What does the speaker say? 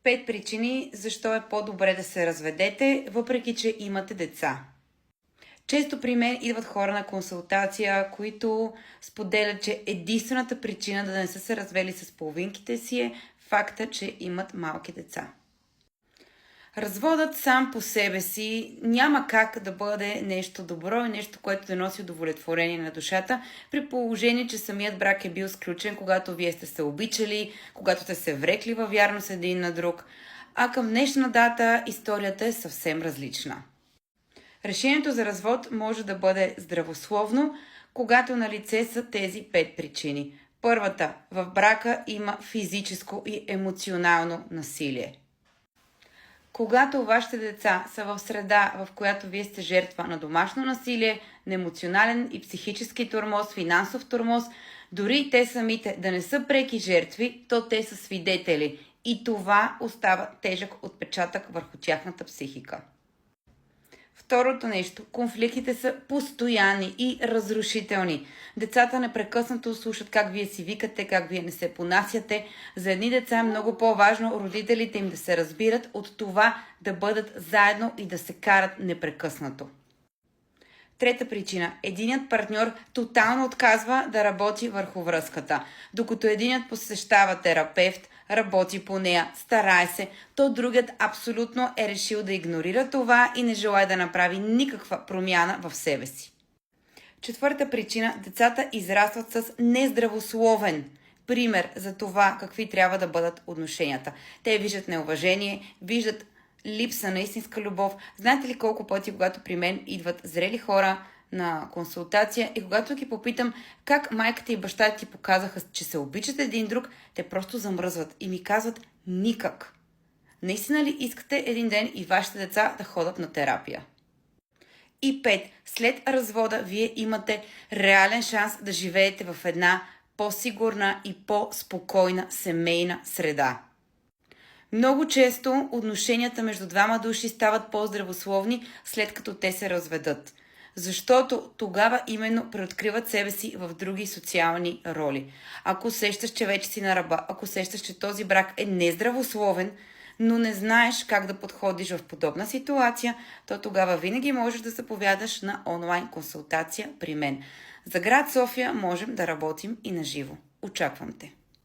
5 причини защо е по-добре да се разведете, въпреки че имате деца. Често при мен идват хора на консултация, които споделят, че единствената причина да не са се развели с половинките си е факта, че имат малки деца. Разводът сам по себе си няма как да бъде нещо добро и нещо, което да носи удовлетворение на душата, при положение, че самият брак е бил сключен, когато вие сте се обичали, когато сте се врекли във вярност един на друг, а към днешна дата историята е съвсем различна. Решението за развод може да бъде здравословно, когато на лице са тези 5 причини. Първата, в брака има физическо и емоционално насилие. Когато вашите деца са в среда, в която вие сте жертва на домашно насилие, на емоционален и психически тормоз, финансов тормоз, дори и те самите да не са преки жертви, то те са свидетели и това остава тежък отпечатък върху тяхната психика. Второто нещо, конфликтите са постоянни и разрушителни. Децата непрекъснато слушат как вие си викате, как вие не се понасяте. За едни деца е много по-важно родителите им да се разбират от това да бъдат заедно и да се карат непрекъснато. Трета причина. Единият партньор тотално отказва да работи върху връзката. Докато единият посещава терапевт, работи по нея, старае се, то другият абсолютно е решил да игнорира това и не желая да направи никаква промяна в себе си. Четвърта причина. Децата израстват с нездравословен пример за това какви трябва да бъдат отношенията. Те виждат неуважение, виждат липса на истинска любов. Знаете ли колко пъти, когато при мен идват зрели хора на консултация и когато ги попитам как майката и бащата ти показаха, че се обичат един друг, те просто замръзват и ми казват никак. Наистина ли искате един ден и вашите деца да ходят на терапия? И 5. След развода вие имате реален шанс да живеете в една по-сигурна и по-спокойна семейна среда. Много често отношенията между двама души стават по-здравословни, след като те се разведат. Защото тогава именно преоткриват себе си в други социални роли. Ако усещаш, че вече си на ръба, ако усещаш, че този брак е нездравословен, но не знаеш как да подходиш в подобна ситуация, то тогава винаги можеш да заповядаш на онлайн консултация при мен. За град София можем да работим и на живо. Очаквам те!